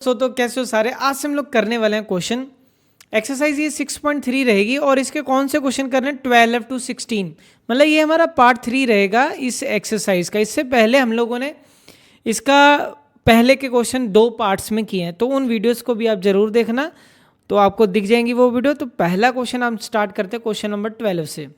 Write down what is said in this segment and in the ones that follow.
तो कैसे हो सारे। आज से हम लोग करने वाले हैं क्वेश्चन एक्सरसाइज। ये 6.3 रहेगी और इसके कौन से क्वेश्चन करने हैं 12 to 16, मतलब ये हमारा पार्ट 3 रहेगा इस एक्सरसाइज का। इससे पहले हम लोगों ने इसका पहले के क्वेश्चन 2 पार्ट्स में किए हैं, तो उन वीडियोस को भी आप जरूर देखना, तो आपको दिख जाएंगी वो वीडियो। तो पहला क्वेश्चन हम स्टार्ट करते हैं क्वेश्चन नंबर 12 से।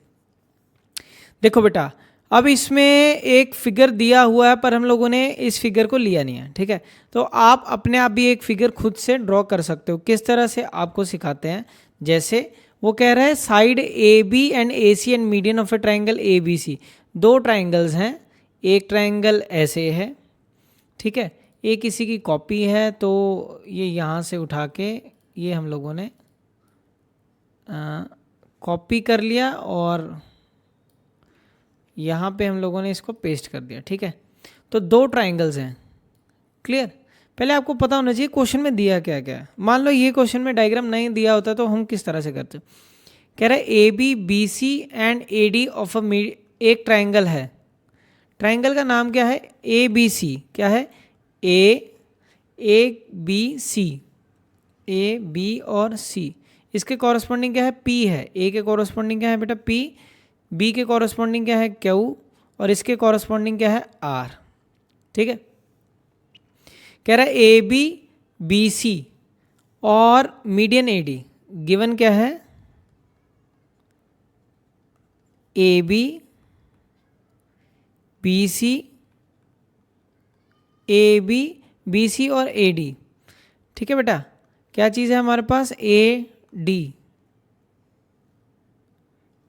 देखो बेटा, अब इसमें एक फिगर दिया हुआ है पर हम लोगों ने इस फिगर को लिया नहीं है, ठीक है। तो आप अपने आप भी एक फिगर खुद से ड्रॉ कर सकते हो। किस तरह से आपको सिखाते हैं, जैसे वो कह रहा है side A B and A C and median of a triangle A B C. 2 triangles हैं, एक ट्राइंगल ऐसे है, ठीक है, एक किसी की कॉपी है, तो ये यहाँ से उठा के ये हम लोगों ने कॉपी कर लिया और यहाँ पे हम लोगों ने इसको पेस्ट कर दिया, ठीक है। तो 2 ट्राइंगल्स हैं, क्लियर। पहले आपको पता होना चाहिए क्वेश्चन में दिया क्या क्या है। मान लो ये क्वेश्चन में डायग्राम नहीं दिया होता तो हम किस तरह से करते। कह रहा है A B B C and A D of एक ट्राइंगल है। ट्राइंगल का नाम क्या है, ए बी सी। क्या है, A B C, A B और सी। इसके कॉरस्पॉन्डिंग क्या है, पी है। ए के कॉरस्पॉन्डिंग क्या है बेटा, पी। बी के कॉरस्पॉन्डिंग क्या है, क्यू। और इसके कॉरस्पॉन्डिंग क्या है, आर, ठीक है। कह रहा है ए बी बी सी और मीडियन ए डी गिवन क्या है, A B B C, A B B C और ए डी, ठीक है बेटा। क्या चीज़ है हमारे पास, ए डी,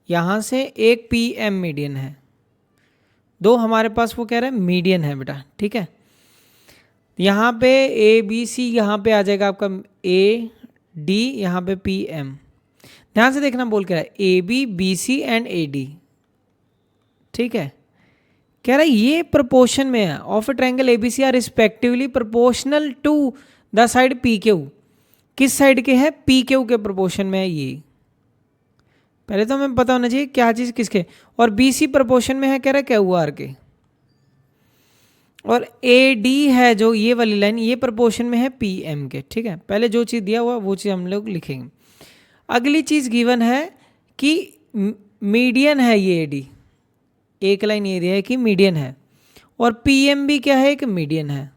यहाँ से एक पी एम मीडियन है। 2 हमारे पास वो कह रहा है मीडियन है बेटा, ठीक है। यहाँ पे ए बी सी, यहाँ पे आ जाएगा आपका ए डी, यहाँ पे पी एम। ध्यान से देखना, बोल कह रहा है A B B C and A D, ठीक है। कह रहा है ये प्रोपोर्शन में है of a triangle A B C are respectively proportional to the side P Q. किस साइड के है, पी क्यू के प्रोपोर्शन में है ये। पहले तो हमें पता होना चाहिए क्या चीज़ किसके। और बी सी प्रोपोर्शन में है, कह रहा है क्यू आर के। और ए डी है जो ये वाली लाइन, ये प्रोपोर्शन में है पी एम के, ठीक है। पहले जो चीज़ दिया हुआ वो चीज़ हम लोग लिखेंगे। अगली चीज़ गिवन है कि मीडियन है ये ए डी, एक लाइन ये दिया है कि मीडियन है। और पी एम भी क्या है, एक मीडियन है।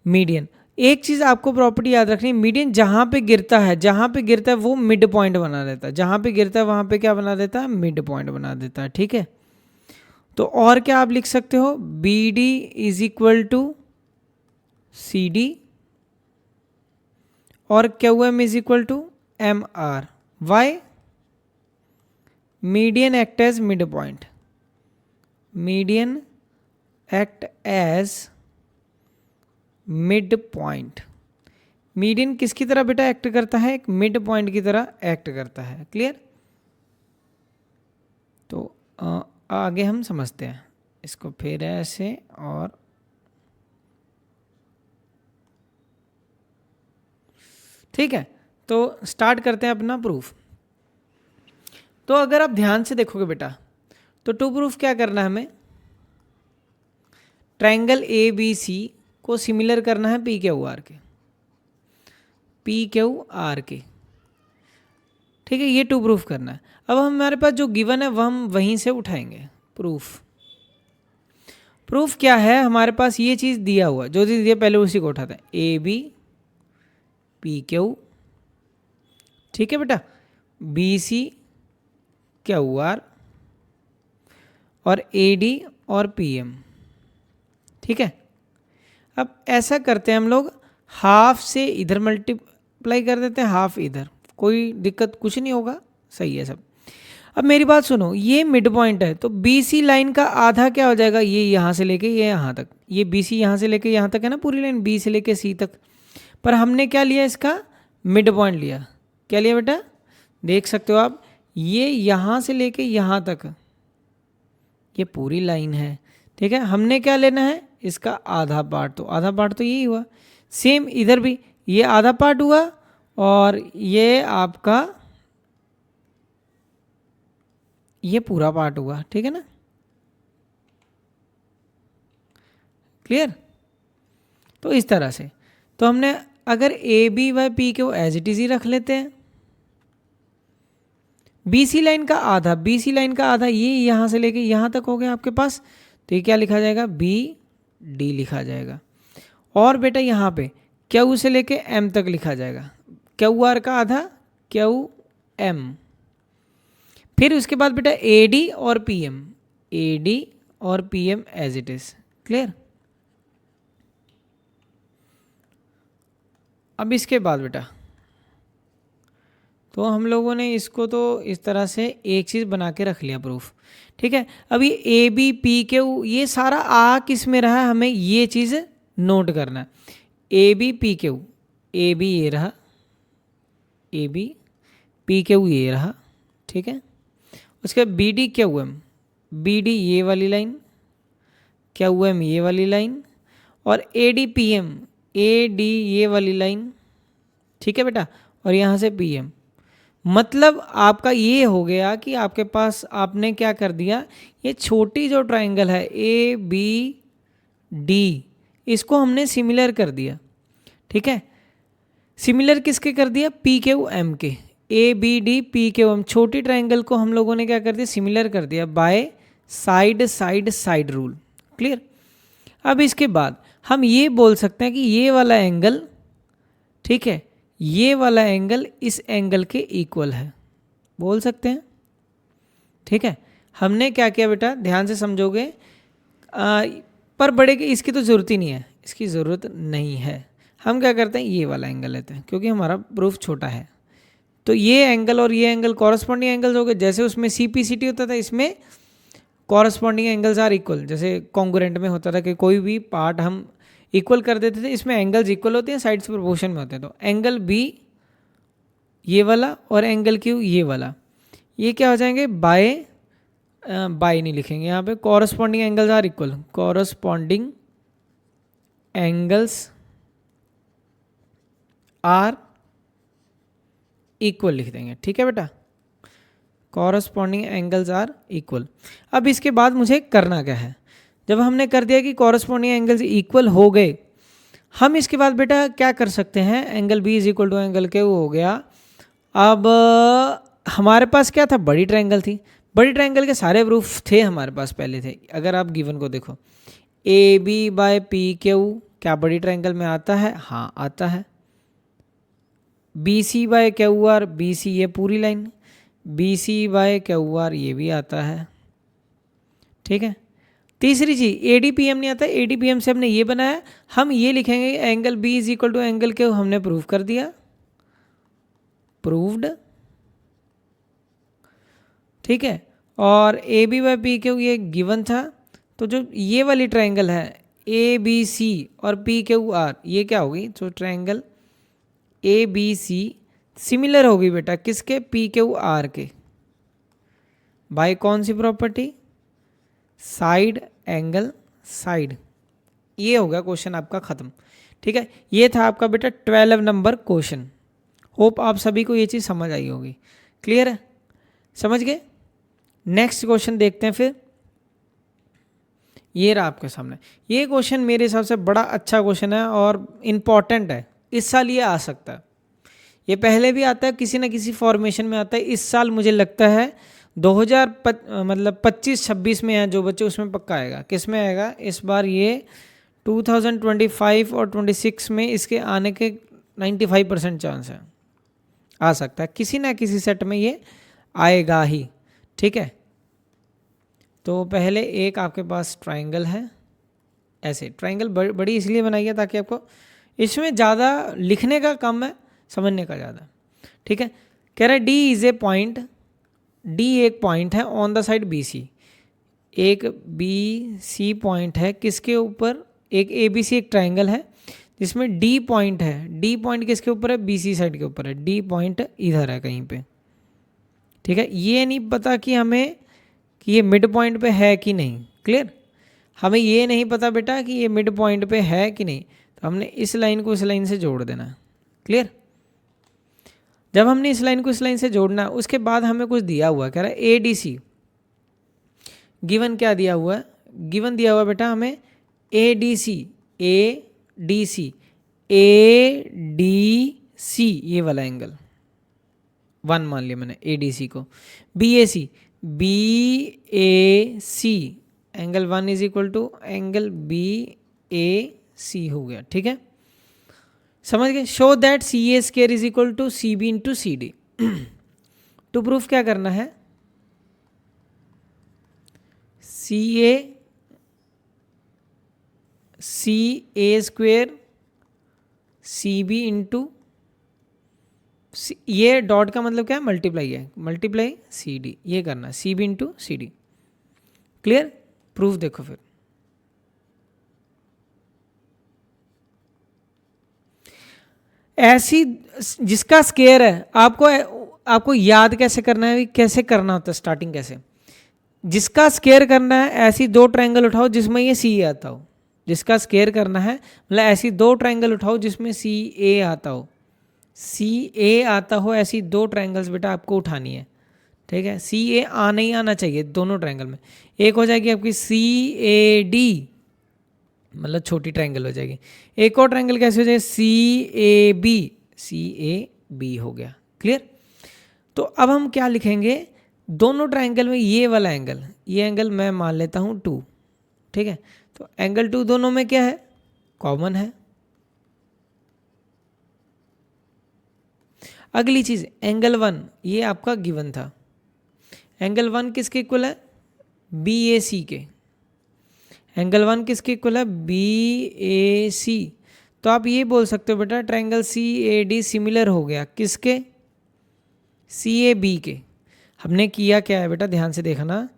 मीडियन, एक चीज़ आपको प्रॉपर्टी याद रखनी, मीडियन जहाँ पे गिरता है, जहाँ पे गिरता है वो मिड पॉइंट बना देता है। जहाँ पे गिरता है वहाँ पे क्या बना देता है, मिड पॉइंट बना देता है, ठीक है। तो और क्या आप लिख सकते हो, B D is equal to C D और Q M is equal to M R. Why, median act as mid point, median act as mid point. Median किसकी तरह बेटा एक्ट करता है, एक मिड पॉइंट की तरह एक्ट करता है, क्लियर। तो आगे हम समझते हैं इसको, फिर ऐसे और ठीक है। तो स्टार्ट करते हैं अपना प्रूफ। तो अगर आप ध्यान से देखोगे बेटा, तो टू प्रूफ क्या करना है हमें, ट्रायंगल ए बी सी को सिमिलर करना है पी क्यू आर के, पी क्यू आर के, ठीक है। ये टू प्रूफ करना है। अब हमारे पास जो गिवन है वह हम वहीं से उठाएंगे प्रूफ। प्रूफ क्या है, हमारे पास ये चीज़ दिया हुआ, जो चीज़ दिया पहले उसी को उठाते हैं, ए बी पी क्यू, ठीक है बेटा, बी सी क्यू आर और ए डी और पी एम, ठीक है। अब ऐसा करते हैं हम लोग, हाफ से इधर मल्टीप्लाई कर देते हैं, हाफ इधर, कोई दिक्कत कुछ नहीं होगा, सही है सब। अब मेरी बात सुनो, ये मिड पॉइंट है तो बी सी लाइन का आधा क्या हो जाएगा, ये यहाँ से लेके ये यहाँ तक, ये बी सी यहाँ से लेके यहाँ तक है ना पूरी लाइन, बी से लेके सी तक। पर हमने क्या लिया, इसका मिड पॉइंट लिया। क्या लिया बेटा, देख सकते हो आप, ये यहाँ से लेके यहाँ तक ये पूरी लाइन है, ठीक है। हमने क्या लेना है, इसका आधा पार्ट। तो आधा पार्ट तो यही हुआ। सेम इधर भी ये आधा पार्ट हुआ और ये आपका ये पूरा पार्ट हुआ, ठीक है ना, क्लियर। तो इस तरह से तो हमने अगर ए बी बाई पी को एज इट इज ही रख लेते हैं, बीसी लाइन का आधा, बीसी लाइन का आधा ये यहाँ से लेके यहाँ तक हो गया आपके पास, तो ये क्या लिखा जाएगा, बी डी लिखा जाएगा। और बेटा यहाँ पे क्यू से लेके एम तक लिखा जाएगा, क्यू आर का आधा क्यू एम। फिर उसके बाद बेटा ए डी और पी एम, ए डी और P M as it is. Clear. अब इसके बाद बेटा तो हम लोगों ने इसको तो इस तरह से एक चीज़ बना के रख लिया प्रूफ, ठीक है। अब ये ए बी पी क्यू ये सारा आ किस में रहा, हमें ये चीज़ नोट करना है। A B P Q, A B ये रहा, ए बी पी क्यू ये रहा, ठीक है। उसके B D Q M, B D ये वाली लाइन, क्यू एम ये वाली लाइन, और A D P M, A D ये वाली लाइन, ठीक है बेटा। और यहाँ से पी एम, मतलब आपका ये हो गया कि आपके पास आपने क्या कर दिया, ये छोटी जो ट्राइंगल है ए बी डी, इसको हमने सिमिलर कर दिया, ठीक है। सिमिलर किसके कर दिया, पी क्यू एम के, A B D P Q M, छोटी ट्राइंगल को हम लोगों ने क्या कर दिया, सिमिलर कर दिया by side side side rule. Clear. अब इसके बाद हम ये बोल सकते हैं कि ये वाला एंगल, ठीक है, ये वाला एंगल इस एंगल के इक्वल है, बोल सकते हैं, ठीक है। हमने क्या किया बेटा, ध्यान से समझोगे, पर बड़े की इसकी तो ज़रूरत ही नहीं है, इसकी ज़रूरत नहीं है। हम क्या करते हैं, ये वाला एंगल लेते हैं क्योंकि हमारा प्रूफ छोटा है। तो ये एंगल और ये एंगल कॉरस्पॉन्डिंग एंगल्स हो गए, जैसे उसमें सी पी सी टी होता था, इसमें कॉरस्पॉन्डिंग एंगल्स आर इक्वल। जैसे कॉन्ग्रुएंट में होता था कि कोई भी पार्ट हम इक्वल कर देते थे, इसमें एंगल्स इक्वल होते हैं, साइड्स प्रोपोर्शन में होते हैं। तो एंगल बी ये वाला और एंगल क्यू ये वाला, ये क्या हो जाएंगे, बाय नहीं लिखेंगे यहाँ पे, corresponding angles are equal, corresponding angles are equal लिख देंगे, ठीक है बेटा, कॉरस्पॉन्डिंग एंगल्स आर इक्वल। अब इसके बाद मुझे करना क्या है, जब हमने कर दिया कि कॉरस्पॉन्डिंग एंगल्स इक्वल हो गए, हम इसके बाद बेटा क्या कर सकते हैं, angle B is equal to angle Q हो गया। अब हमारे पास क्या था, बड़ी ट्रायंगल थी, बड़ी ट्रायंगल के सारे प्रूफ थे हमारे पास पहले थे। अगर आप गिवन को देखो, A B by P Q क्या बड़ी ट्रायंगल में आता है, हाँ आता है। B C by Q R, B C ये पूरी line, B C by Q R ये भी आता है, ठीक है। तीसरी चीज ए डी पी एम नहीं आता, ए डी पी एम से हमने ये बनाया, हम ये लिखेंगे angle B is equal to angle Q, हमने प्रूव कर दिया, प्रूव्ड, ठीक है। और A B by P Q ये गिवन था, तो जो ये वाली ट्रायंगल है ए बी सी और पी क्यू आर, ये क्या होगी, तो triangle A B C similar होगी बेटा किसके, पी क्यू आर के, बाय कौन सी प्रॉपर्टी, साइड एंगल साइड। ये हो गया क्वेश्चन आपका ख़त्म, ठीक है। ये था आपका बेटा 12 नंबर क्वेश्चन। होप आप सभी को ये चीज़ समझ आई होगी। क्लियर है, समझ गए। नेक्स्ट क्वेश्चन देखते हैं फिर। ये रहा आपके सामने, ये क्वेश्चन मेरे हिसाब से बड़ा अच्छा क्वेश्चन है और इम्पॉर्टेंट है, इस साल ये आ सकता है। ये पहले भी आता है, किसी ना किसी फॉर्मेशन में आता है। इस साल मुझे लगता है 2025-26 में है जो बच्चे, उसमें पक्का आएगा। किस में आएगा इस बार, ये 2025 और 26 में इसके आने के 95% चांस है, आ सकता है किसी ना किसी सेट में ये आएगा ही, ठीक है। तो पहले एक आपके पास ट्रायंगल है, ऐसे ट्रायंगल बड़ी इसलिए बनाई है ताकि आपको इसमें ज़्यादा लिखने का कम है, समझने का ज़्यादा, ठीक है। कह रहा है D is a point, D एक पॉइंट है on the side B C, एक बी सी पॉइंट है किसके ऊपर, एक ए बी सी एक ट्रायंगल है जिसमें डी पॉइंट है, डी पॉइंट किसके ऊपर है, बी सी साइड के ऊपर है, डी पॉइंट इधर है कहीं पे, ठीक है। ये नहीं पता कि हमें कि ये मिड पॉइंट पे है कि नहीं, क्लियर। हमें ये नहीं पता बेटा कि ये मिड पॉइंट पे है कि नहीं, तो हमने इस लाइन को इस लाइन से जोड़ देना है, क्लियर। जब हमने इस लाइन को इस लाइन से जोड़ना, उसके बाद हमें कुछ दिया हुआ, कह रहा है ए डी सी, गिवन क्या दिया हुआ है, गिवन दिया हुआ बेटा हमें A D C, A D C, A D C, ये वाला एंगल 1 मान लिया मैंने ए डी सी को, B A C, B A C angle 1 is equal to angle B A C हो गया, ठीक है, समझ गए। Show that C A square is equal to C B into C D. To proof क्या करना है, C A square C B into, ये डॉट का मतलब क्या है, मल्टीप्लाई है, मल्टीप्लाई सी डी, ये करना है C B into C D. Clear, proof देखो फिर। ऐसी जिसका स्क्वायर है, आपको याद कैसे करना है, कैसे करना होता है, स्टार्टिंग कैसे, जिसका स्क्वायर करना है ऐसी दो ट्रायंगल उठाओ जिसमें ये सी ए आता हो, जिसका स्क्वायर करना है मतलब ऐसी दो ट्रायंगल उठाओ जिसमें सी ए आता हो, सी ए आता हो, ऐसी दो ट्रायंगल्स बेटा आपको उठानी है, ठीक है। सी ए आना ही आना चाहिए दोनों ट्रायंगल में। एक हो जाएगी आपकी सी ए डी, मतलब छोटी ट्रायंगल हो जाएगी। एक और ट्रायंगल कैसे हो जाएगी, सी A B, C A B हो गया। क्लियर, तो अब हम क्या लिखेंगे, दोनों ट्रायंगल में ये वाला एंगल, ये एंगल मैं मान लेता हूँ 2, ठीक है। तो एंगल 2 दोनों में क्या है, कॉमन है। अगली चीज एंगल 1, ये आपका गिवन था, एंगल 1 किसके इक्वल है, बी ए सी के। एंगल 1 किसके इक्वल है, बी ए सी। तो आप ये बोल सकते हो बेटा triangle C A D similar हो गया किसके, सी ए बी के। हमने किया क्या है बेटा, ध्यान से देखना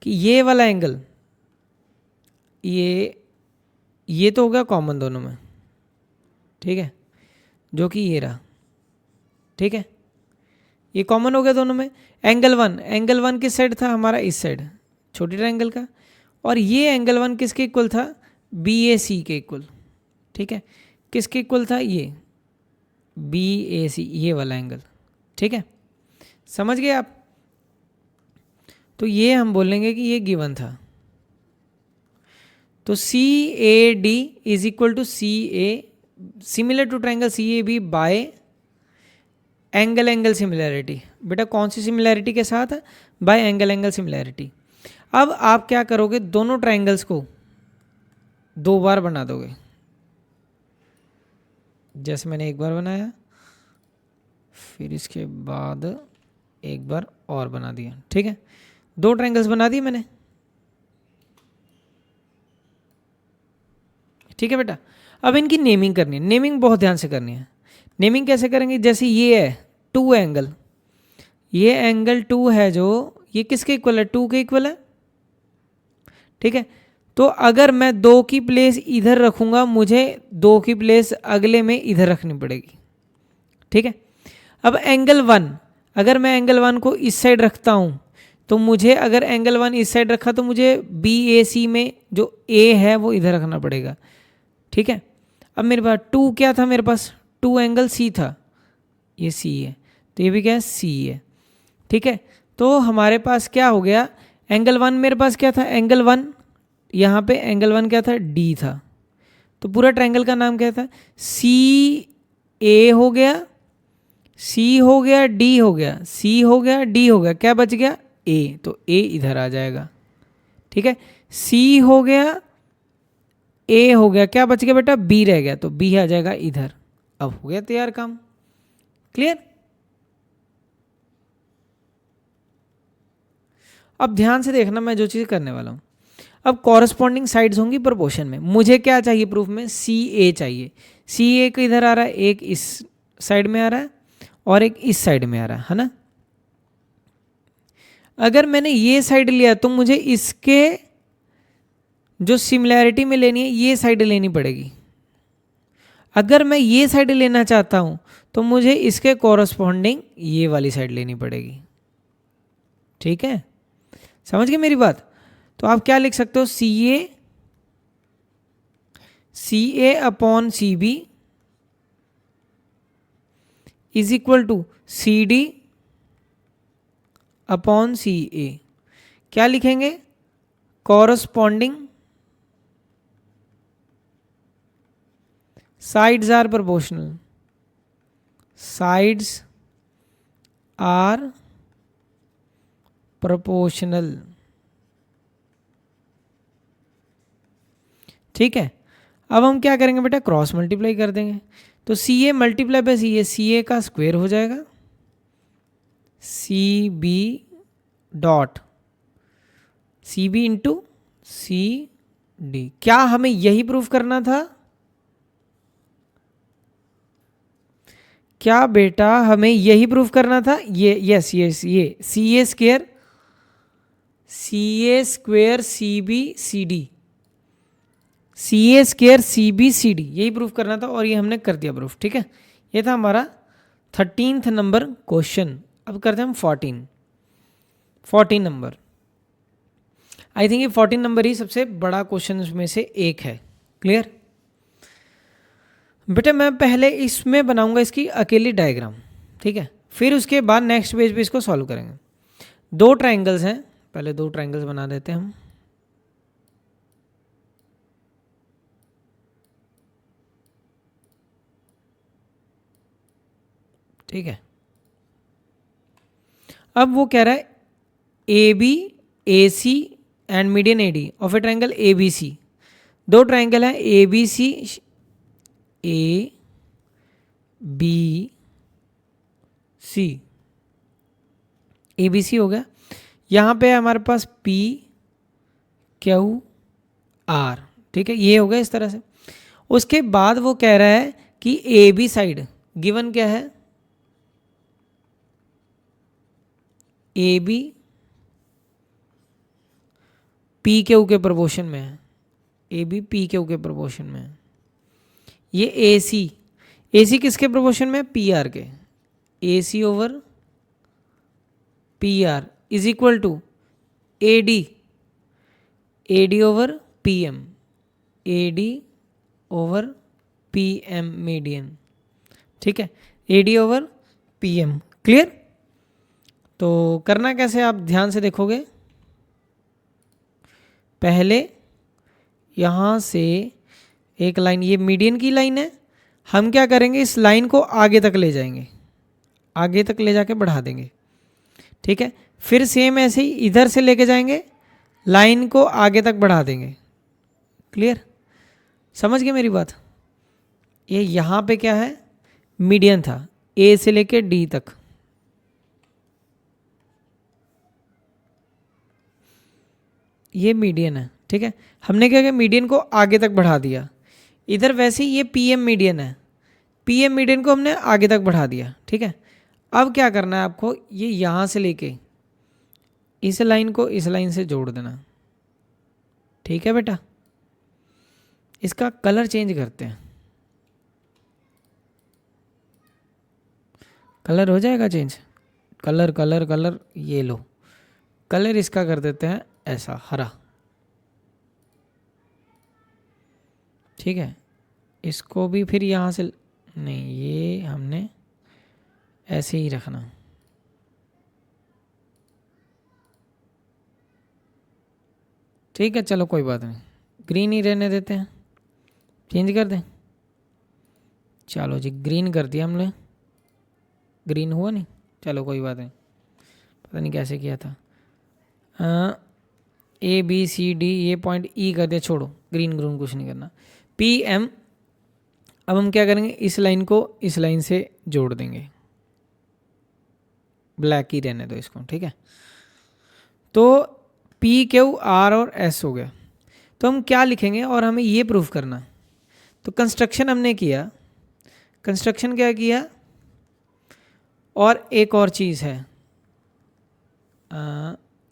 कि ये वाला एंगल, ये तो हो गया कॉमन दोनों में, ठीक है, जो कि ये रहा, ठीक है, ये कॉमन हो गया दोनों में। एंगल 1 किस साइड था हमारा, इस साइड, छोटी ट्रायंगल का, और ये एंगल 1 किसके इक्वल था, बी ए सी के इक्वल, ठीक है। किसके इक्वल था, ये बी ए सी, ये वाला एंगल, ठीक है, समझ गए आप। तो ये हम बोलेंगे कि ये गिवन था। तो C A D is equal to C A, similar to triangle C A B by angle similarity. बेटा कौन सी सिमिलैरिटी के साथ, बाय एंगल सिमिलैरिटी। अब आप क्या करोगे, दोनों ट्रायंगल्स को 2 बार बना दोगे, जैसे मैंने एक बार बनाया, फिर इसके बाद एक बार और बना दिया, ठीक है। 2 ट्रायंगल्स बना दिए मैंने, ठीक है बेटा। अब इनकी नेमिंग करनी है, नेमिंग बहुत ध्यान से करनी है। नेमिंग कैसे करेंगे, जैसे ये है 2 एंगल, ये एंगल 2 है जो, ये किसके इक्वल है, 2 के इक्वल है, ठीक है। तो अगर मैं 2 की प्लेस इधर रखूंगा, मुझे 2 की प्लेस अगले में इधर रखनी पड़ेगी, ठीक है। अब एंगल 1, अगर मैं एंगल 1 को इस साइड रखता हूं, तो मुझे अगर एंगल 1 इस साइड रखा तो मुझे बी ए सी में जो ए है वो इधर रखना पड़ेगा, ठीक है। अब मेरे पास 2 क्या था, मेरे पास 2 एंगल सी था, ये सी है, तो ये भी क्या है, सी है, ठीक है। तो हमारे पास क्या हो गया, एंगल 1 मेरे पास क्या था, एंगल 1, यहाँ पे एंगल 1 क्या था, डी था। तो पूरा ट्रायंगल का नाम क्या था, सी ए हो गया, सी हो गया, डी हो गया, सी हो गया, डी हो गया, क्या बच गया, ए। तो ए इधर आ जाएगा, ठीक है। सी हो गया, ए हो गया, क्या बच गया बेटा, बी रह गया, तो बी आ जाएगा इधर। अब हो गया तैयार काम। क्लियर, अब ध्यान से देखना मैं जो चीज़ करने वाला हूँ। अब कॉरस्पॉन्डिंग साइड्स होंगी प्रोपोर्शन में। मुझे क्या चाहिए प्रूफ में, सी ए चाहिए। सी ए को इधर आ रहा है, एक इस साइड में आ रहा है और एक इस साइड में आ रहा है ना। अगर मैंने ये साइड लिया तो मुझे इसके जो सिमिलैरिटी में लेनी है ये साइड लेनी पड़ेगी। अगर मैं ये साइड लेना चाहता हूं तो मुझे इसके कॉरस्पॉन्डिंग ये वाली साइड लेनी पड़ेगी, ठीक है, समझ गए मेरी बात। तो आप क्या लिख सकते हो, C A upon C B is equal to C D upon C A. क्या लिखेंगे, corresponding sides are proportional, sides are proportional. ठीक है, अब हम क्या करेंगे बेटा, क्रॉस मल्टीप्लाई कर देंगे। तो सी ए मल्टीप्लाई बाय सी ए का स्क्वायर हो जाएगा, C B dot C B into C D. क्या हमें यही प्रूफ करना था? क्या बेटा हमें यही प्रूफ करना था? ये यस यस, ये C A square C B C D, C A square C B C D, यही प्रूफ करना था और ये हमने कर दिया प्रूफ। ठीक है, ये था हमारा 13th नंबर क्वेश्चन। अब करते हैं हम 14 नंबर। आई थिंक ये 14 नंबर ही सबसे बड़ा क्वेश्चन में से एक है। क्लियर बेटा, मैं पहले इसमें बनाऊंगा इसकी अकेली डायग्राम, ठीक है, फिर उसके बाद नेक्स्ट पेज पे इसको सॉल्व करेंगे। 2 ट्राइंगल्स हैं, पहले 2 ट्राइंगल्स बना देते हैं हम। ठीक है, अब वो कह रहा है A B A C and median A D of a triangle A B C. 2 triangle है A B C, A B C, A B C हो गया। यहाँ पे हमारे पास पी क्यू आर, ठीक है, ये हो गया इस तरह से। उसके बाद वो कह रहा है कि ए बी साइड गिवन क्या है, ए बी पी क्यू के प्रोपोर्शन में है, ए बी पी क्यू के प्रोपोर्शन में है। ये ए सी किसके प्रोपोर्शन में है? पी आर के। A C over P R is equal to A D over P M, A D over P M median. ठीक है, A D over P M. Clear? तो करना कैसे आप ध्यान से देखोगे। पहले यहाँ से एक लाइन, ये मीडियन की लाइन है, हम क्या करेंगे, इस लाइन को आगे तक ले जाएंगे, आगे तक ले जाके बढ़ा देंगे। ठीक है, फिर सेम ऐसे ही इधर से लेके जाएंगे, लाइन को आगे तक बढ़ा देंगे। क्लियर? समझ गए मेरी बात? ये यहाँ पे क्या है, मीडियन था, ए से लेके डी तक। ये मीडियन है। ठीक है, हमने क्या किया, मीडियन को आगे तक बढ़ा दिया। इधर वैसे ही ये पीएम मीडियन है, पीएम मीडियन को हमने आगे तक बढ़ा दिया। ठीक है, अब क्या करना है आपको, ये यहाँ से लेके इस लाइन को इस लाइन से जोड़ देना। ठीक है बेटा, इसका कलर चेंज करते हैं, कलर हो जाएगा चेंज, कलर कलर कलर, ये लो कलर इसका कर देते हैं ऐसा हरा। ठीक है, इसको भी फिर यहाँ से नहीं, ये हमने ऐसे ही रखना। ठीक है, चलो कोई बात नहीं, ग्रीन ही रहने देते हैं, चेंज कर दें। चलो जी, ग्रीन कर दिया हमने, ग्रीन हुआ नहीं, चलो कोई बात नहीं, पता नहीं कैसे किया था। ए बी सी डी, ये पॉइंट ई कर दिया, छोड़ो, ग्रीन ग्रीन कुछ नहीं करना। पी एम, अब हम क्या करेंगे, इस लाइन को इस लाइन से जोड़ देंगे, ब्लैक ही रहने दो इसको। ठीक है, तो पी क्यू आर और एस हो गया। तो हम क्या लिखेंगे और हमें ये प्रूफ करना। तो कंस्ट्रक्शन हमने किया, कंस्ट्रक्शन क्या किया, और एक और चीज़ है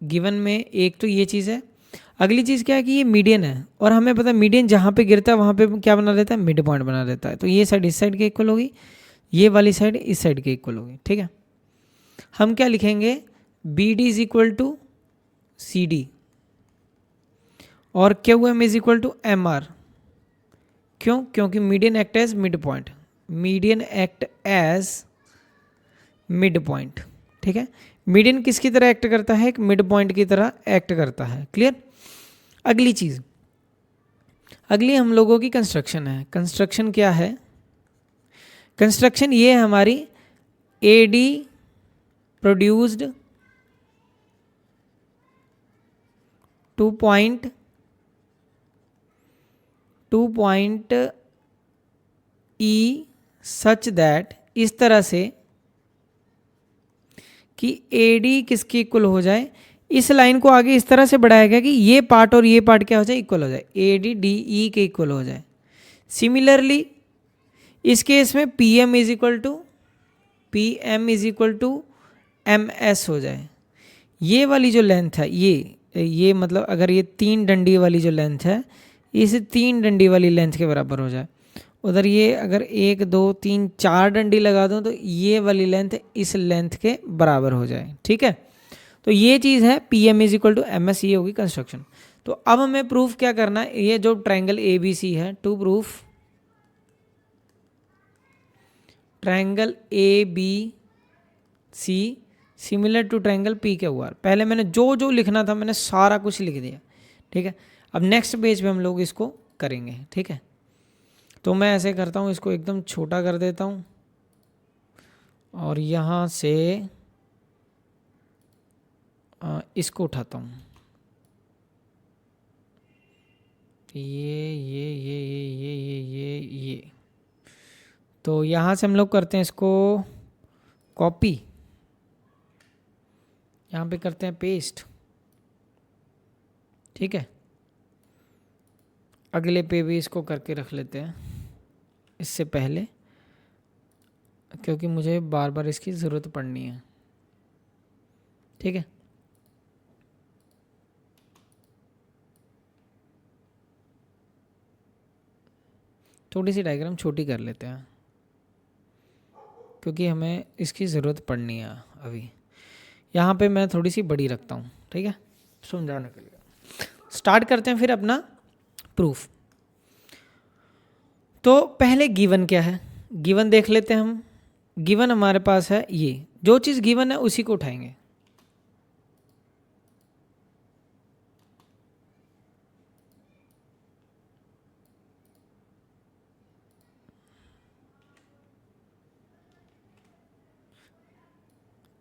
गिवन में, एक तो ये चीज़ है, अगली चीज़ क्या है कि ये मीडियन है, और हमें पता है मीडियन जहाँ पे गिरता है वहाँ पे क्या बना देता है, मिड पॉइंट बना देता है। तो ये साइड इस साइड के इक्वल होगी, ये वाली साइड इस साइड के इक्वल होगी। ठीक है, हम क्या लिखेंगे, B D is equal to C D और Q M is equal to M R. क्यों? क्योंकि median act as mid point, median act as mid point. ठीक है, मीडियन किसकी तरह एक्ट करता है, एक मिड पॉइंट की तरह एक्ट करता है। क्लियर? अगली चीज़, अगली हम लोगों की कंस्ट्रक्शन है। कंस्ट्रक्शन क्या है, कंस्ट्रक्शन ये है हमारी AD produced 2 point E such that, इस तरह से कि AD किसके इक्वल हो जाए। इस लाइन को आगे इस तरह से बढ़ाया गया कि ये पार्ट और ये पार्ट क्या हो जाए, इक्वल हो जाए, AD DE के इक्वल हो जाए। सिमिलरली इस केस में PM is equal to MS हो जाए। ये वाली जो लेंथ है, ये मतलब अगर ये 3 डंडी वाली जो लेंथ है, इस 3 डंडी वाली लेंथ के बराबर हो जाए। उधर ये अगर 1 2 3 4 डंडी लगा दूं तो ये वाली लेंथ इस लेंथ के बराबर हो जाए। ठीक है, तो ये चीज़ है PM is equal to MS, ये होगी कंस्ट्रक्शन। तो अब हमें प्रूफ क्या करना है, ये जो ट्रायंगल ABC है, to proof triangle ABC similar to triangle PQR। पहले मैंने जो जो लिखना था मैंने सारा कुछ लिख दिया। ठीक है, अब नेक्स्ट पेज पे हम लोग इसको करेंगे। ठीक है, तो मैं ऐसे करता हूँ, इसको एकदम छोटा कर देता हूँ और यहाँ से इसको उठाता हूँ, ये तो यहाँ से हम लोग करते हैं इसको कॉपी, यहाँ पे करते हैं पेस्ट। ठीक है, अगले पे भी इसको करके रख लेते हैं इससे पहले, क्योंकि मुझे बार बार इसकी ज़रूरत पड़नी है। ठीक है, थोड़ी सी डायग्राम छोटी कर लेते हैं क्योंकि हमें इसकी ज़रूरत पड़नी है अभी। यहाँ पे मैं थोड़ी सी बड़ी रखता हूँ। ठीक है, समझाने के लिए। स्टार्ट करते हैं फिर अपना प्रूफ। तो पहले गिवन क्या है, गिवन देख लेते हैं हम। गिवन हमारे पास है, ये जो चीज़ गिवन है उसी को उठाएंगे।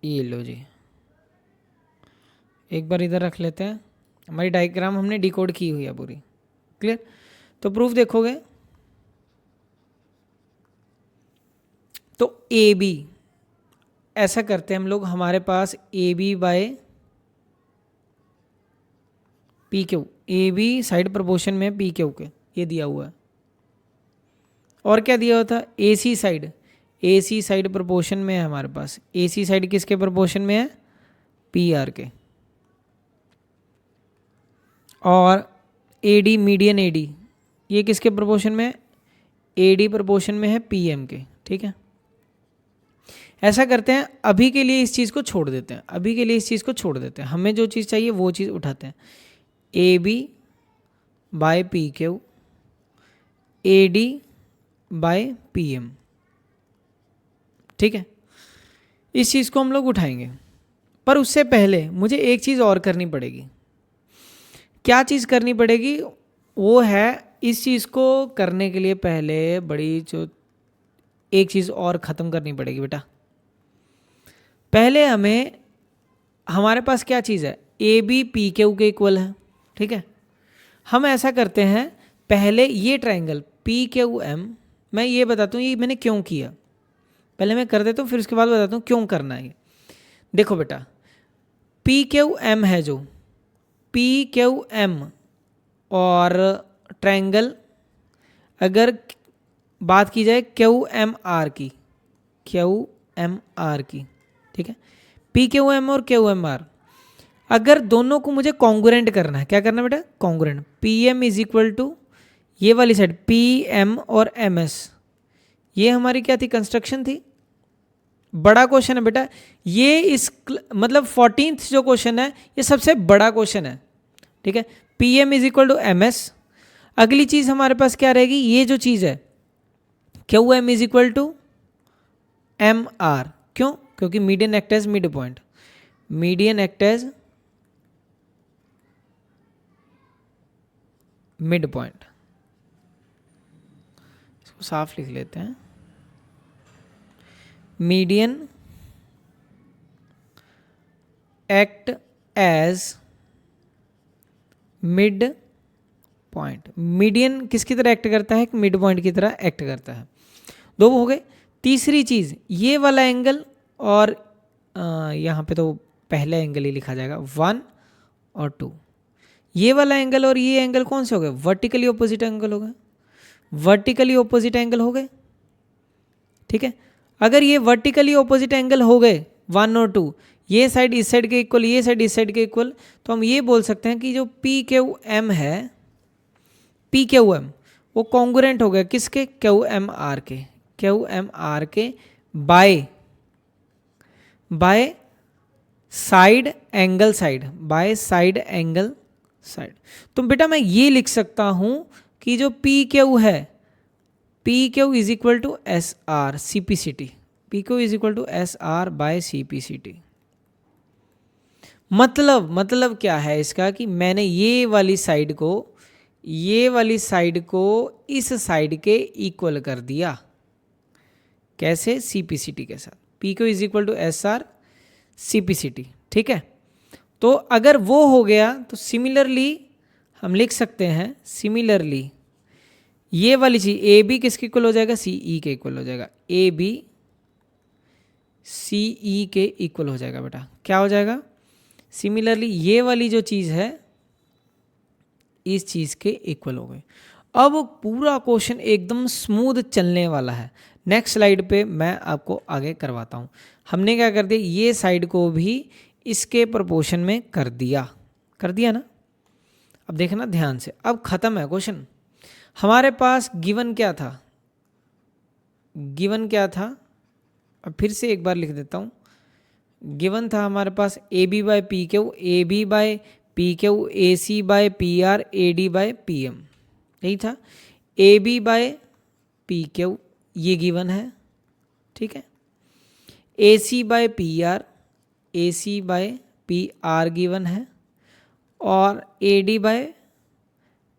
ये लो जी, एक बार इधर रख लेते हैं। हमारी डायग्राम हमने डिकोड की हुई है पूरी। क्लियर, तो प्रूफ देखोगे तो AB ऐसा करते हैं हम लोग, हमारे पास AB by PQ, AB side proportion में PQ के, ये दिया हुआ है। और क्या दिया हुआ था, AC साइड प्रोपोर्शन में है हमारे पास। AC साइड किसके प्रोपोर्शन में है, PR के। और AD मीडियन AD ये किसके प्रोपोर्शन में है, AD प्रोपोर्शन में है PM के। ठीक है, ऐसा करते हैं, अभी के लिए इस चीज़ को छोड़ देते हैं, हमें जो चीज़ चाहिए वो चीज़ उठाते हैं। AB by PQ, AD by PM। ठीक है, इस चीज़ को हम लोग उठाएंगे, पर उससे पहले मुझे एक चीज़ और करनी पड़ेगी। क्या चीज़ करनी पड़ेगी, वो है इस चीज़ को करने के लिए पहले बड़ी जो एक चीज़ और ख़त्म करनी पड़ेगी बेटा। पहले हमारे पास क्या चीज़ है, AB PQ के इक्वल है। ठीक है, हम ऐसा करते हैं, पहले ये ट्रायंगल PQM, मैं ये बताता हूँ ये मैंने क्यों किया, पहले मैं कर देता हूँ फिर उसके बाद बताता हूँ क्यों करना है। देखो बेटा, PQM है जो PQM और ट्रायंगल, अगर बात की जाए QMR की, ठीक है, PQM और QMR, अगर दोनों को मुझे कॉन्ग्रुएंट करना है, क्या करना है बेटा, congruent. PM is equal to ये वाली साइड PM और MS, ये हमारी क्या थी, कंस्ट्रक्शन थी। बड़ा क्वेश्चन है बेटा ये, इस मतलब 14th जो क्वेश्चन है ये सबसे बड़ा क्वेश्चन है। ठीक है, PM is equal to MS। अगली चीज हमारे पास क्या रहेगी, ये जो चीज है QM is equal to MR। क्यों, क्योंकि median act as mid point, mid point. इसको साफ लिख लेते हैं, median act as mid point. Median किसकी तरह एक्ट करता है? मिड पॉइंट की तरह एक्ट करता है। दो हो गए। तीसरी चीज, ये वाला एंगल और यहाँ पे तो पहला एंगल ही लिखा जाएगा 1 और 2। ये वाला एंगल और ये एंगल कौन से हो गए? वर्टिकली ऑपोजिट एंगल हो गए। वर्टिकली ऑपोजिट एंगल हो गए, ठीक है। अगर ये वर्टिकली ऑपोजिट एंगल हो गए 1 और 2, ये साइड इस साइड के इक्वल, ये साइड इस साइड के इक्वल, तो हम ये बोल सकते हैं कि जो पी क्यू एम है, पी क्यू एम वो कॉन्ग्रुएंट हो गया किसके? क्यू एम आर के। क्यू एम आर के by side angle side, by side angle side. तो बेटा मैं ये लिख सकता हूं कि जो पी क्यू है, P Q is equal to S R C P C T. P Q is equal to S R by C P C T. मतलब क्या है इसका कि मैंने ये वाली साइड को इस साइड के इक्वल कर दिया। कैसे? सी पी सी टी के साथ। P Q is equal to S R C P C T, ठीक है। तो अगर वो हो गया तो सिमिलरली हम लिख सकते हैं, सिमिलरली ये वाली चीज ए बी किसके इक्वल हो जाएगा? सी ई के इक्वल हो जाएगा। ए बी सी ई के इक्वल हो जाएगा बेटा। क्या हो जाएगा? सिमिलरली ये वाली जो चीज है इस चीज के इक्वल हो गई। अब पूरा क्वेश्चन एकदम स्मूथ चलने वाला है। नेक्स्ट स्लाइड पे मैं आपको आगे करवाता हूँ। हमने क्या कर दिया, ये साइड को भी इसके प्रोपोर्शन में कर दिया ना। अब देखना ध्यान से, अब खत्म है क्वेश्चन। हमारे पास गिवन क्या था? अब फिर से एक बार लिख देता हूँ। गिवन था हमारे पास A B by P Q, A B by P Q, A C by P R, A D by P M. यही था। A B by P Q ये गिवन है, ठीक है। A C by P R, A C by P R given है, और A D by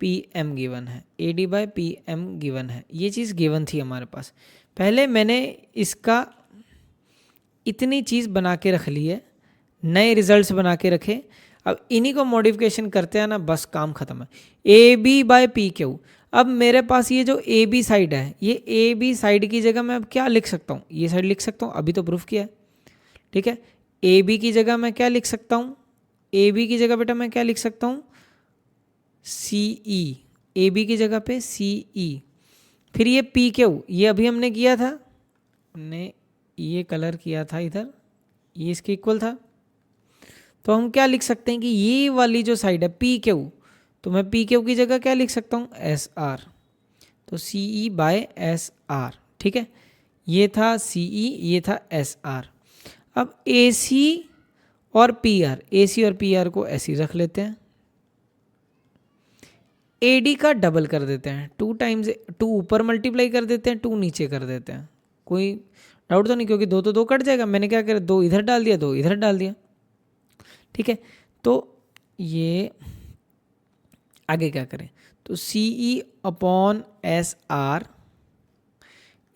P M given है। A D by P M given है। ये चीज़ गिवन थी हमारे पास। पहले मैंने इसका इतनी चीज़ बना के रख ली है, नए रिजल्ट्स बना के रखे। अब इन्हीं को मॉडिफिकेशन करते हैं ना, बस काम खत्म है। A B by P Q. अब मेरे पास ये जो ए बी साइड है, ये ए बी साइड की जगह मैं अब क्या लिख सकता हूँ? ये साइड लिख सकता हूँ, अभी तो प्रूफ किया है, ठीक है। ए बी की जगह मैं क्या लिख सकता हूँ? ए बी की जगह बेटा मैं क्या लिख सकता हूँ? सी ई। ए बी की जगह पे सी ई। फिर ये पी क्यू, ये अभी हमने किया था, हमने ये कलर किया था इधर, ये इसके इक्वल था। तो हम क्या लिख सकते हैं कि ये वाली जो साइड है पी क्यू, तो मैं पी क्यू की जगह क्या लिख सकता हूँ? S R. तो C E by S are, ठीक है। ये था सी ई, ये था एस आर। अब ए सी और पी आर, ए सी और पी आर को ऐसे ही रख लेते हैं। ए डी का डबल कर देते हैं, 2 टाइम्स 2 ऊपर मल्टीप्लाई कर देते हैं, 2 नीचे कर देते हैं। कोई डाउट तो नहीं, क्योंकि 2 तो 2 कट जाएगा। मैंने क्या किया, 2 इधर डाल दिया, 2 इधर डाल दिया, ठीक है। तो ये आगे क्या करें, तो C E upon S R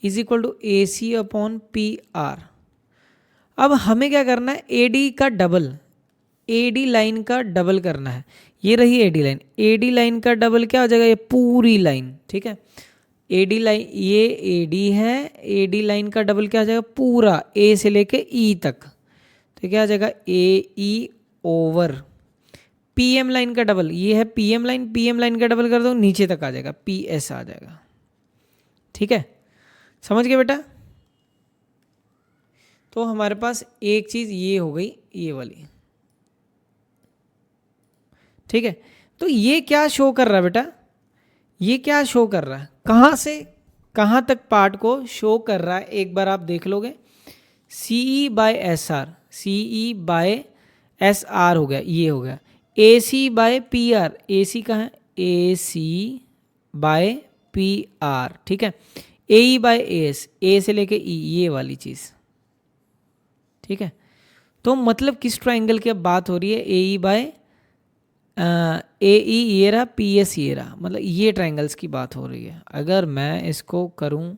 is equal to A C upon P R. अब हमें क्या करना है? ए डी का डबल, ए डी लाइन का डबल करना है। ये रही A D line, A D line का डबल क्या हो जाएगा? ये पूरी लाइन, ठीक है। ए डी लाइन, ये ए डी है, ए डी लाइन का डबल क्या हो जाएगा? पूरा ए से लेके ई तक। तो क्या आ जाएगा? A E over P M line का डबल, ये है P M line, P M line का डबल कर दो नीचे तक आ जाएगा, पी एस आ जाएगा, ठीक है। समझ गए बेटा? तो हमारे पास एक चीज ये हो गई, ये वाली, ठीक है। तो ये क्या शो कर रहा है बेटा? ये क्या शो कर रहा है? कहाँ से कहाँ तक पार्ट को शो कर रहा है? एक बार आप देख लोगे। C E by S R, C E by S R हो गया, ये हो गया। A C by P R, A C कहाँ है? A C by P R, ठीक है। ए ई बाय एस, ए से लेके ई, ये वाली चीज़, ठीक है। तो मतलब किस ट्राइंगल की अब बात हो रही है? ए ई बाय ए ई ये रहा, पी एस ये रहा, मतलब ये ट्राइंगल्स की बात हो रही है। अगर मैं इसको करूं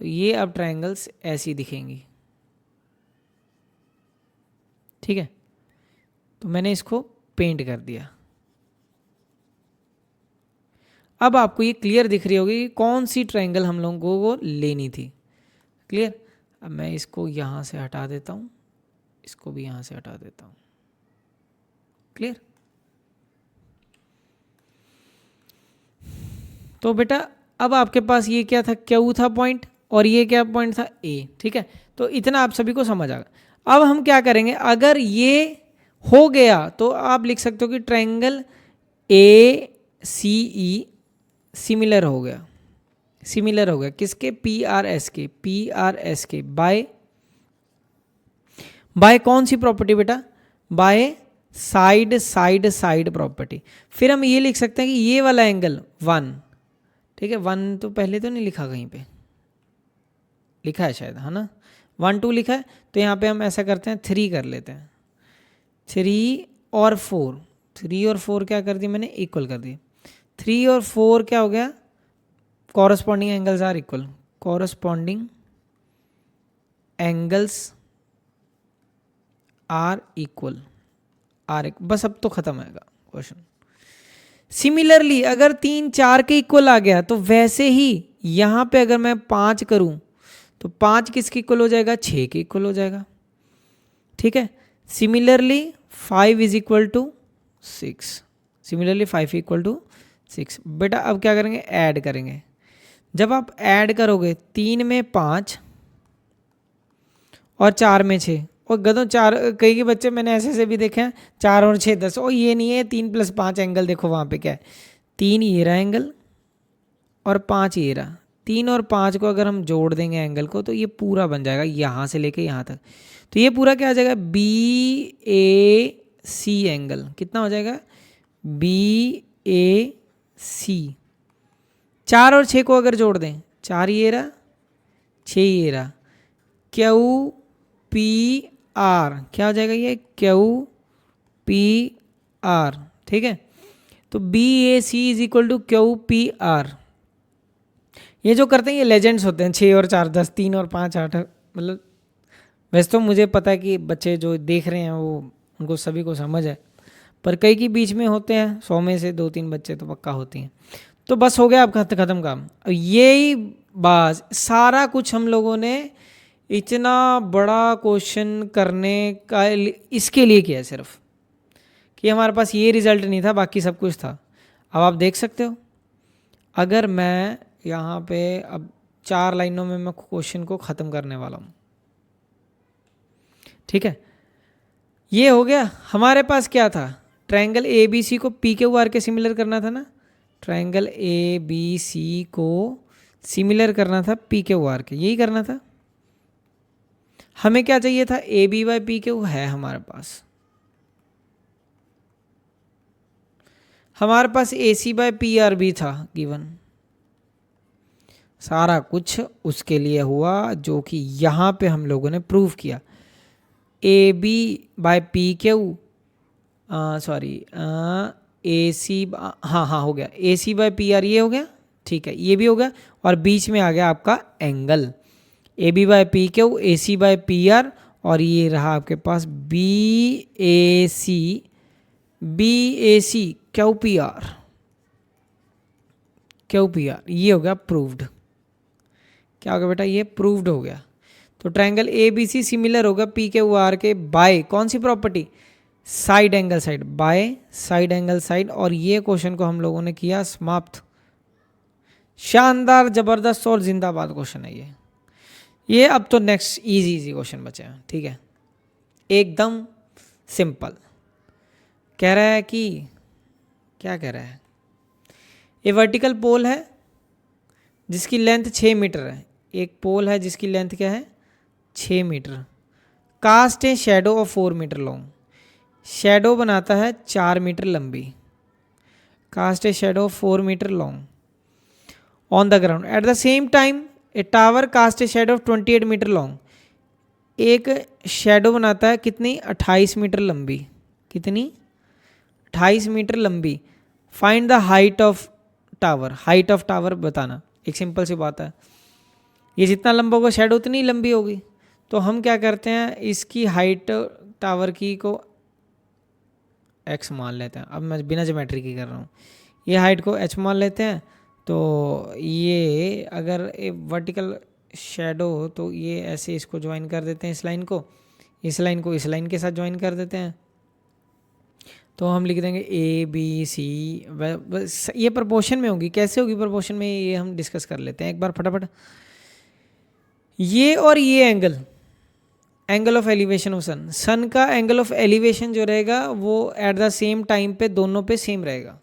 तो ये अब ट्राइंगल्स ऐसी दिखेंगी, ठीक है, तो मैंने इसको पेंट कर दिया। अब आपको ये क्लियर दिख रही होगी कि कौन सी ट्रायंगल हम लोगों को लेनी थी। क्लियर। अब मैं इसको यहाँ से हटा देता हूँ, इसको भी यहाँ से हटा देता हूँ। क्लियर। तो बेटा अब आपके पास ये क्या था, क्यू था पॉइंट, और ये क्या पॉइंट था, ए। ठीक है, तो इतना आप सभी को समझ आ गया। अब हम क्या करेंगे, अगर ये हो गया तो आप लिख सकते हो कि ट्रायंगल ए सी ई सिमिलर हो गया। सिमिलर हो गया किसके, पी आर एस के। पी आर एस के बाय कौन सी प्रॉपर्टी बेटा, by side side side property. फिर हम ये लिख सकते हैं कि ये वाला एंगल 1, ठीक है, 1 तो पहले तो नहीं लिखा, कहीं पे लिखा है शायद, है ना, 1 2 लिखा है। तो यहाँ पे हम ऐसा करते हैं 3 कर लेते हैं, 3 और 4, 3 और 4 क्या कर दिया मैंने, इक्वल कर दिया। 3 और 4 क्या हो गया, corresponding angles are equal, corresponding angles are equal, बस अब तो खत्म आएगा क्वेश्चन। सिमिलरली अगर 3 4 के इक्वल आ गया तो वैसे ही यहाँ पे अगर मैं 5 करूँ तो 5 किसके इक्वल हो जाएगा, 6 के इक्वल हो जाएगा। ठीक है, similarly 5 is equal to 6, similarly 5 equal to 6। बेटा अब क्या करेंगे, ऐड करेंगे। जब आप ऐड करोगे 3 में 5 और 4 में 6, और गधों 4, कई के बच्चे मैंने ऐसे भी देखे हैं 4 और 6 10, और ये नहीं है 3 + 5 एंगल। देखो वहाँ पे क्या है, 3 ये रहा एंगल और 5 ये रहा। 3 और 5 को अगर हम जोड़ देंगे एंगल को तो ये पूरा बन जाएगा यहाँ से लेके यहाँ तक। तो ये पूरा क्या आ जाएगा, बी ए सी एंगल। कितना हो जाएगा, बी ए सी। 4 और 6 को अगर जोड़ दें, 4 ये रहा 6 ये रहा, क्यू पी आर क्या हो जाएगा, ये क्यू पी आर। ठीक है, तो B A C is equal to Q P R. ये जो करते हैं ये लेजेंड्स होते हैं, 6 और 4 10, 3 और 5 8, मतलब वैसे तो मुझे पता है कि बच्चे जो देख रहे हैं वो उनको सभी को समझ है, पर कई के बीच में होते हैं, 100 में से 2-3 बच्चे तो पक्का होती हैं। तो बस हो गया आपका खत्म काम। यही बात सारा कुछ हम लोगों ने इतना बड़ा क्वेश्चन करने का इसके लिए किया सिर्फ, कि हमारे पास ये रिजल्ट नहीं था, बाकी सब कुछ था। अब आप देख सकते हो, अगर मैं यहाँ पे अब 4 लाइनों में मैं क्वेश्चन को ख़त्म करने वाला हूँ। ठीक है, ये हो गया। हमारे पास क्या था, ट्रायंगल ए बी सी को पी क्यू आर के सिमिलर करना था ना, ट्रायंगल ए बी सी को सिमिलर करना था पी क्यू आर के, यही करना था। हमें क्या चाहिए था, A B by P Q है हमारे पास, हमारे पास A C by P R भी था गिवन। सारा कुछ उसके लिए हुआ जो कि यहाँ पे हम लोगों ने प्रूव किया। A B by P Q, sorry A C, हाँ हो गया, A C by P R ये हो गया। ठीक है, ये भी हो गया, और बीच में आ गया आपका angle A B by P Q, A C by P R, और ये रहा आपके पास B A C Q P R, ये हो गया प्रूव्ड। क्या हो गया बेटा, ये प्रूव्ड हो गया। तो triangle A B C similar होगा पी क्यू आर के बाय कौन सी property, side angle side, by side angle side. और ये क्वेश्चन को हम लोगों ने किया समाप्त। शानदार, जबरदस्त और जिंदाबाद क्वेश्चन है ये। अब तो नेक्स्ट इजी क्वेश्चन बचे हैं। ठीक है, एकदम सिंपल। कह रहा है कि क्या कह रहा है, ये वर्टिकल पोल है जिसकी लेंथ 6 मीटर है, एक पोल है जिसकी लेंथ क्या है 6 metre. Cast a shadow of 4 metre long, shadow बनाता है 4 मीटर लंबी। Cast a shadow of 4 metre long on the ground. At the same time a tower cast a shadow of 28 metre long, एक shadow बनाता है कितनी 28 metre लंबी। कितनी 28 metre लंबी। Find the height of tower, height of tower बताना। एक simple सी बात है, ये जितना लंबा होगा शैडो उतनी लंबी होगी। तो हम क्या करते हैं, इसकी हाइट टावर की को x मान लेते हैं। अब मैं बिना ज्योमेट्री की कर रहा हूँ। ये हाइट को h मान लेते हैं, तो ये अगर एक वर्टिकल शेडो हो तो ये ऐसे इसको ज्वाइन कर देते हैं, इस लाइन को इस लाइन के साथ ज्वाइन कर देते हैं। तो हम लिख देंगे ए बी सी। बस ये प्रोपोर्शन में होगी, कैसे होगी प्रोपोर्शन में ये हम डिस्कस कर लेते हैं एक बार फटाफट। ये और ये एंगल ऑफ एलिवेशन ऑफ सन, सन का एंगल ऑफ एलिवेशन जो रहेगा वो एट द सेम टाइम पे दोनों पे सेम रहेगा।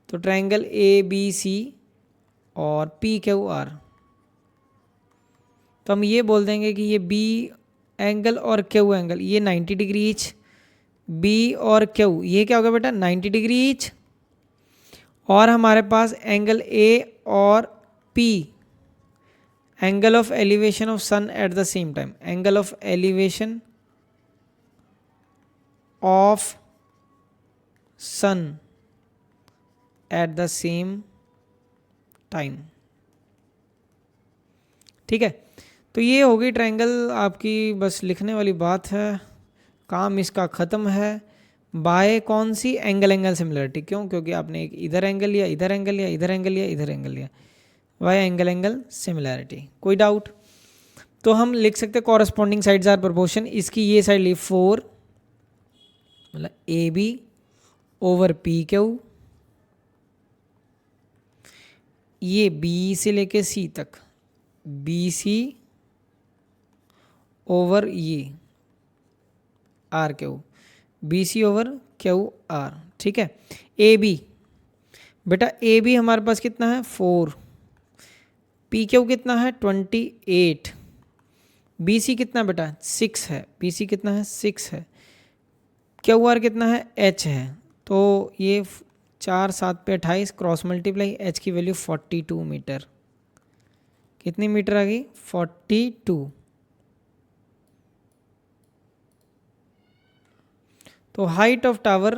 तो ट्रायंगल ए बी सी और पी क्यू आर, तो हम ये बोल देंगे कि ये बी एंगल और क्यू एंगल ये 90 डिग्री ईच, बी और क्यू ये क्या होगा बेटा 90 डिग्री ईच। और हमारे पास एंगल ए और P, angle of elevation of sun at the same time, angle of elevation of sun at the same time. ठीक है, तो ये होगी ट्रायंगल आपकी, बस लिखने वाली बात है, काम इसका ख़त्म है। बाय कौन सी एंगल सिमिलरिटी, क्यों? क्योंकि आपने एक इधर एंगल लिया, इधर एंगल लिया, इधर एंगल लिया, इधर एंगल लिया, बाय एंगल सिमिलरिटी। कोई डाउट? तो हम लिख सकते कॉरस्पॉन्डिंग साइड्स आर प्रोपोर्शन। इसकी ये साइड ली 4, मतलब A B over P Q, ये बी से लेके सी तक बी सी ओवर ये R Q, B C over Q R. ठीक है, ए बी बेटा, ए बी हमारे पास कितना है 4, पी क्यू कितना है 28, बी सी कितना बेटा 6 है, बी सी कितना है 6 है, क्यू आर कितना है एच है। तो ये 4 7 पे 28, क्रॉस मल्टीप्लाई, एच की वैल्यू 42 मीटर। कितनी मीटर आ गई 42। तो height of tower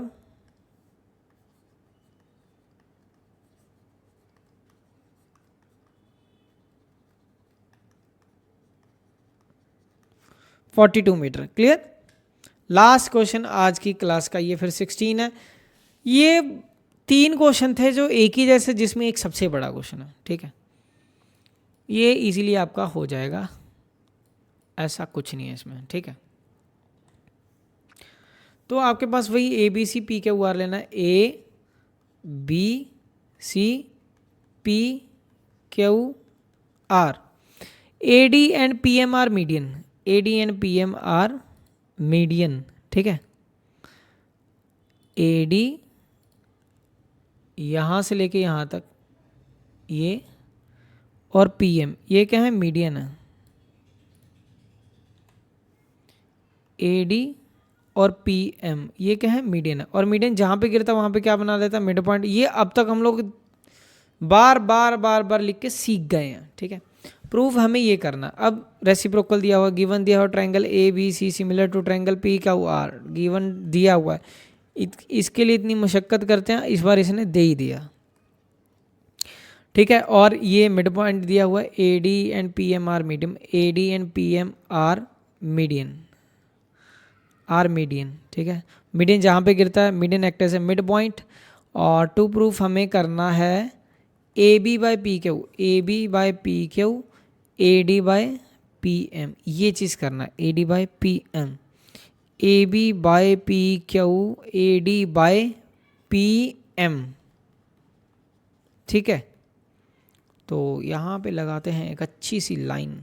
42 metre. Clear? Last question आज की क्लास का, ये फिर 16 है। ये 3 क्वेश्चन थे जो एक ही जैसे, जिसमें एक सबसे बड़ा क्वेश्चन है। ठीक है, ये इजीली आपका हो जाएगा, ऐसा कुछ नहीं है इसमें। ठीक है, तो आपके पास वही A B C P Q R लेना है, A B C P Q R. A D and P M R median, A D and P M R median. ठीक है, ए डी यहाँ से लेके यहाँ तक ये, और पी एम ये क्या है मीडियन है। ए डी और पी एम ये क्या है मीडियन है, और मीडियन जहाँ पे गिरता है वहाँ पे क्या बना देता है मिड पॉइंट। ये अब तक हम लोग बार बार लिख के सीख गए हैं। ठीक है, प्रूफ हमें ये करना। अब रेसिप्रोकल दिया हुआ, गिवन दिया हुआ triangle A B C similar to triangle P Q R, given दिया हुआ है। इसके लिए इतनी मशक्क़त करते हैं, इस बार इसने दे ही दिया। ठीक है, और ये मिड पॉइंट दिया हुआ है, A D and P M R medium, A D and P M R median, R median. ठीक है, मीडियन जहाँ पे गिरता है median act as a mid point. और टू प्रूफ हमें करना है A B by P Q, A B by P Q, A D by P M, ये चीज़ करना है, A D by P M, A B by P Q, A D by P M. ठीक है, तो यहाँ पे लगाते हैं एक अच्छी सी लाइन।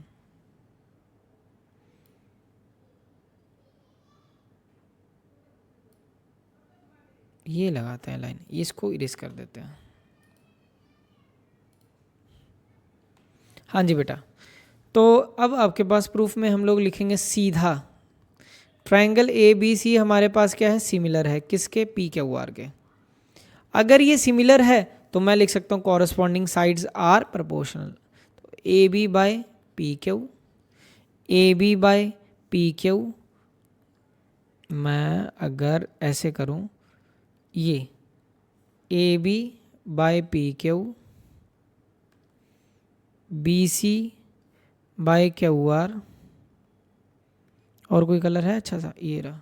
ये लगाते हैं लाइन, इसको इरेज कर देते हैं। हाँ जी बेटा, तो अब आपके पास प्रूफ में हम लोग लिखेंगे सीधा ट्रायंगल ए बी सी हमारे पास क्या है सिमिलर है, किसके पी क्यू आर के। अगर ये सिमिलर है तो मैं लिख सकता हूँ कॉरस्पॉन्डिंग साइड्स आर प्रोपोर्शनल। तो A B by P Q, A B by P Q, मैं अगर ऐसे करूँ, ये A B by P Q, B C by Q R, और कोई कलर है अच्छा सा, ये रहा,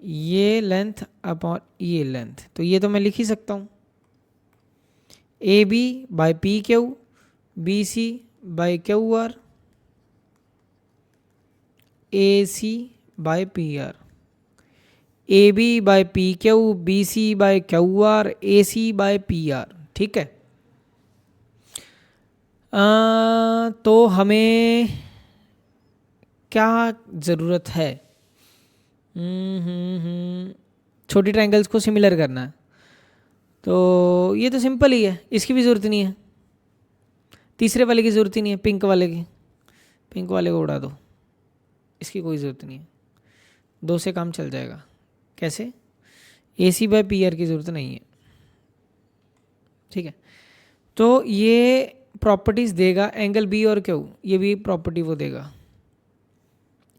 ये लेंथ अपॉन ये लेंथ, तो ये तो मैं लिख ही सकता हूँ, A B by P Q, B C by Q R, A C by P R, A B by P Q, B C by Q R, A C by P R. ठीक है, तो हमें क्या ज़रूरत है, छोटी ट्रायंगल्स को similar करना है, तो ये तो सिंपल ही है, इसकी भी ज़रूरत नहीं है, तीसरे वाले की ज़रूरत ही नहीं है, पिंक वाले की, पिंक वाले को उड़ा दो, इसकी कोई ज़रूरत नहीं है, दो से काम चल जाएगा। कैसे, ए सी बाई पी आर की ज़रूरत नहीं है। ठीक है, तो ये प्रॉपर्टीज़ देगा एंगल बी और क्यू, ये भी प्रॉपर्टी वो देगा।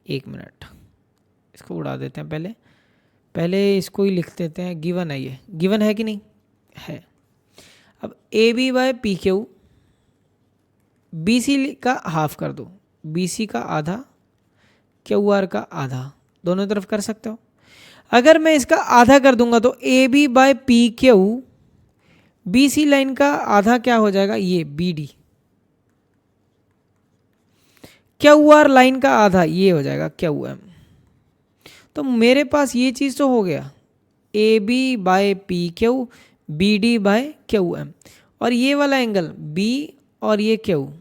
एक मिनट, इसको उड़ा देते हैं, पहले इसको ही लिख देते हैं, गिवन है, ये गिवन है कि नहीं है। अब A B by P Q, B C का हाफ कर दो, बी सी का आधा, क्यू आर का आधा, दोनों तरफ कर सकते हो। अगर मैं इसका आधा कर दूंगा तो A B by P Q, B C line का आधा क्या हो जाएगा, ये B D, Q R line का आधा ये हो जाएगा क्यू एम। तो मेरे पास ये चीज़ तो हो गया, A B by P Q, B D by Q M, और ये वाला एंगल बी और ये Q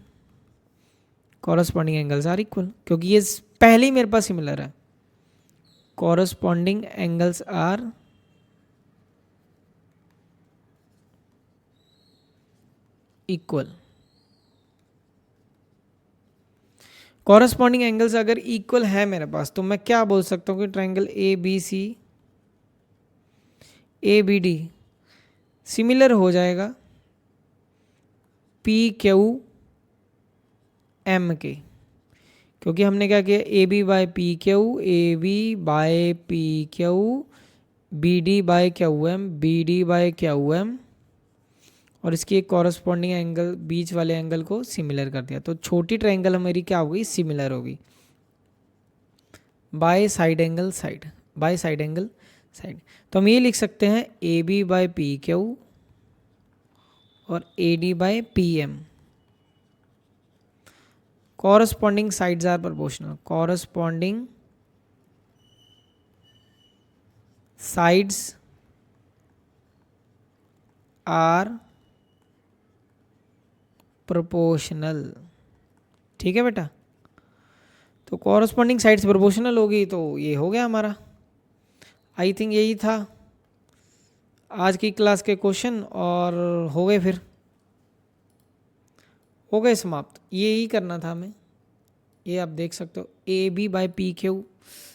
corresponding angles are equal, क्योंकि ये पहले ही मेरे पास सिमिलर है। Corresponding angles are equal. Corresponding angles अगर इक्वल है मेरे पास, तो मैं क्या बोल सकता हूँ कि triangle A B C, A B D similar हो जाएगा पी क्यू एम के, क्योंकि हमने क्या किया, A B by P Q, A B by P Q, B D by Q M, B D by Q M, और इसकी एक कॉरस्पॉन्डिंग एंगल बीच वाले एंगल को सिमिलर कर दिया। तो छोटी ट्रायंगल हमारी क्या होगी, सिमिलर होगी by side angle side, by side angle side. तो हम ये लिख सकते हैं A B by P Q और A D by P M, corresponding sides are proportional, corresponding sides are proportional। ठीक है बेटा, तो corresponding sides proportional होगी, तो ये हो गया हमारा। आई थिंक यही था आज की क्लास के क्वेश्चन, और हो गए, फिर हो गए समाप्त। ये ही करना था हमें, ये आप देख सकते हो, A B by P Q,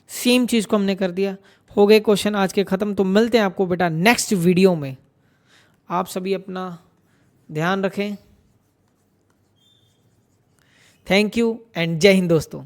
same चीज़ को हमने कर दिया। हो गए क्वेश्चन आज के ख़त्म। तो मिलते हैं आपको बेटा नेक्स्ट वीडियो में। आप सभी अपना ध्यान रखें। थैंक यू एंड जय हिंद दोस्तों।